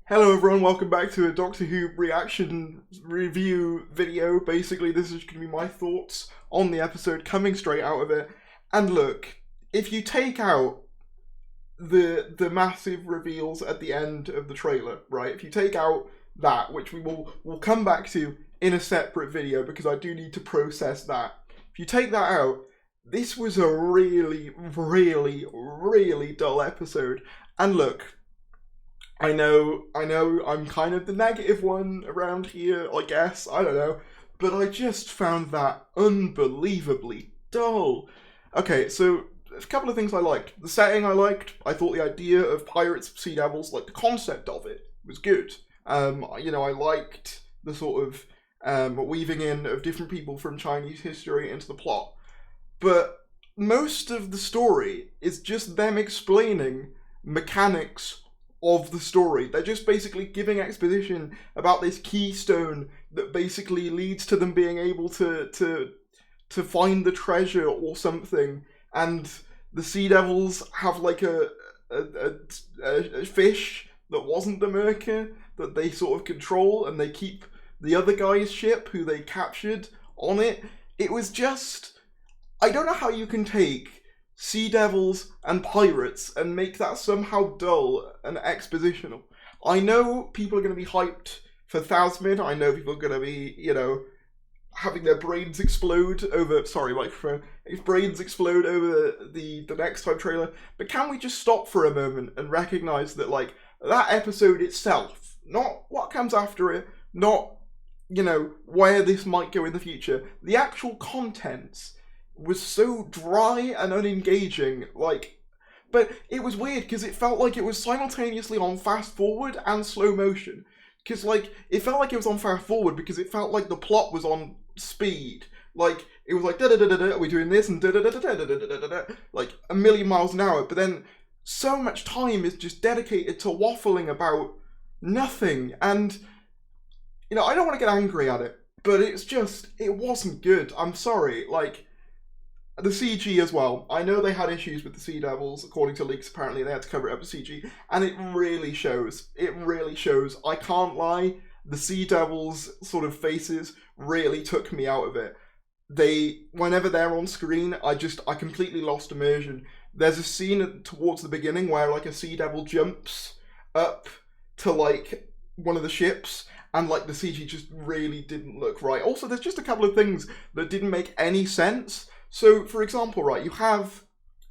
Hello everyone, welcome back to a Doctor Who reaction review video. Basically, this is going to be my thoughts on the episode coming straight out of it. And look, if you take out the massive reveals at the end of the trailer, right? If you take out that, which we'll come back to in a separate video because I do need to process that. If you take that out, this was a really, really, really dull episode. And look, I know, I'm kind of the negative one around here, I guess, I don't know, but I just found that unbelievably dull. Okay, so there's a couple of things I liked. The setting I liked. I thought the idea of pirates, sea devils, like the concept of it was good. I liked the sort of weaving in of different people from Chinese history into the plot. But most of the story is just them explaining mechanics of the story. They're just basically giving exposition about this keystone that basically leads to them being able to find the treasure or something. And the Sea Devils have like a fish that wasn't the Merca that they sort of control, and they keep the other guy's ship who they captured on it. It was just, I don't know how you can take Sea Devils and pirates and make that somehow dull and expositional. I know people are going to be hyped for Thasmin. I know people are going to be, having their brains explode over, sorry microphone, brains explode over the next time trailer. But can we just stop for a moment and recognise that, like, that episode itself, not what comes after it, not, where this might go in the future, the actual contents was so dry and unengaging, but it was weird because it felt like it was simultaneously on fast forward and slow motion. Because, it felt like it was on fast forward because it felt like the plot was on speed. Like, it was like, da-da-da-da-da, are we doing this? And da-da-da-da-da-da-da-da-da, like, a million miles an hour. But then, so much time is just dedicated to waffling about nothing. And, I don't want to get angry at it, but it's just, it wasn't good. I'm sorry, the CG as well. I know they had issues with the Sea Devils, according to leaks. Apparently they had to cover it up with CG, and it really shows. It really shows. I can't lie, the Sea Devils' sort of faces really took me out of it. Whenever they're on screen, I completely lost immersion. There's a scene towards the beginning where, a Sea Devil jumps up to, one of the ships, and, the CG just really didn't look right. Also, there's just a couple of things that didn't make any sense. So, for example, right, you have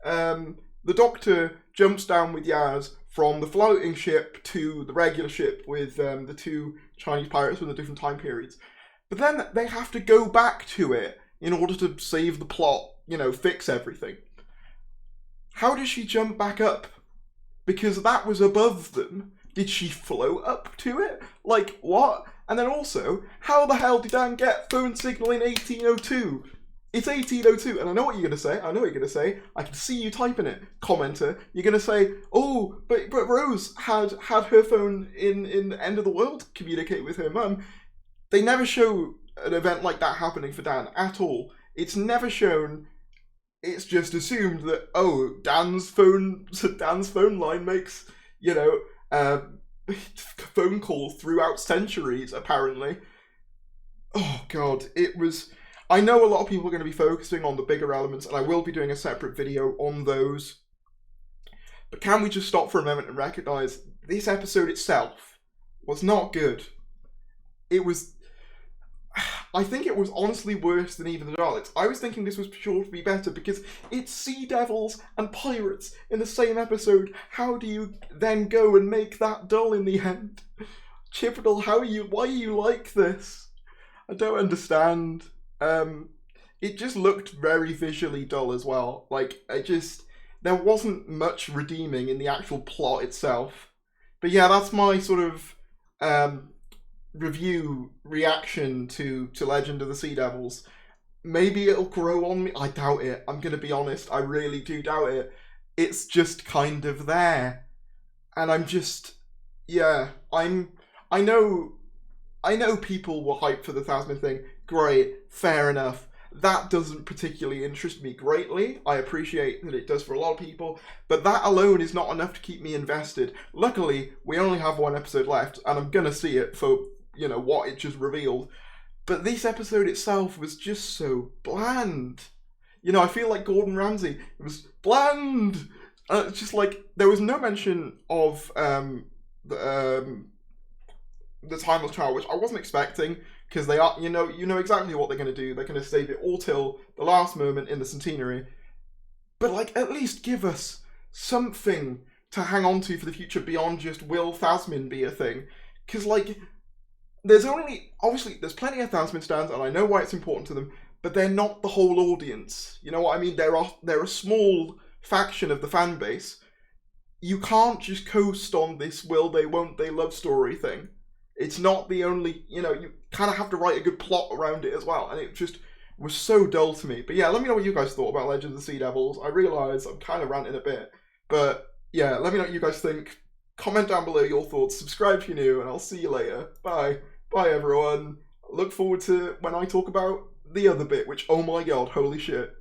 the Doctor jumps down with Yaz from the floating ship to the regular ship with the two Chinese pirates from the different time periods. But then they have to go back to it in order to save the plot, fix everything. How does she jump back up? Because that was above them. Did she float up to it? What? And then also, how the hell did Dan get phone signal in 1802? It's 1802, and I know what you're going to say. I can see you typing it, commenter. You're going to say, oh, but Rose had her phone in End of the World communicate with her mum. They never show an event like that happening for Dan at all. It's never shown. It's just assumed that, oh, Dan's phone line makes, phone calls throughout centuries, apparently. Oh, God, it was... I know a lot of people are going to be focusing on the bigger elements, and I will be doing a separate video on those. But can we just stop for a moment and recognise this episode itself was not good? It was... I think it was honestly worse than even the Daleks. I was thinking this was sure to be better because it's Sea Devils and pirates in the same episode. How do you then go and make that dull in the end? Chippendale, why are you like this? I don't understand. It just looked very visually dull as well. There wasn't much redeeming in the actual plot itself. But yeah, that's my sort of reaction to Legend of the Sea Devils. Maybe it'll grow on me. I doubt it. I'm going to be honest. I really do doubt it. It's just kind of there. And I'm just, yeah, I know people were hyped for the Thasmin thing. Great, fair enough. that doesn't particularly interest me greatly. I appreciate that it does for a lot of people, but that alone is not enough to keep me invested. Luckily, we only have one episode left, and I'm gonna see it for, you know, what it just revealed. But this episode itself was just so bland. You know, I feel like Gordon Ramsay. It was bland. It's just like, there was no mention of the Timeless Child, which I wasn't expecting, because they are, you know exactly what they're going to do. They're going to save it all till the last moment in the centenary. But, like, at least give us something to hang on to for the future beyond just will Thasmin be a thing. Because, like, there's plenty of Thasmin stands, and I know why it's important to them, but they're not the whole audience. You know what I mean? They're a small faction of the fan base. You can't just coast on this will they, won't they love story thing. It's not the only, you know, you kind of have to write a good plot around it as well, and it just was so dull to me. But yeah, let me know what you guys thought about Legends of the Sea Devils. I realise I'm kind of ranting a bit, but yeah, let me know what you guys think. Comment down below your thoughts, subscribe if you're new, and I'll see you later. Bye. Bye everyone. Look forward to when I talk about the other bit, which, oh my god, holy shit.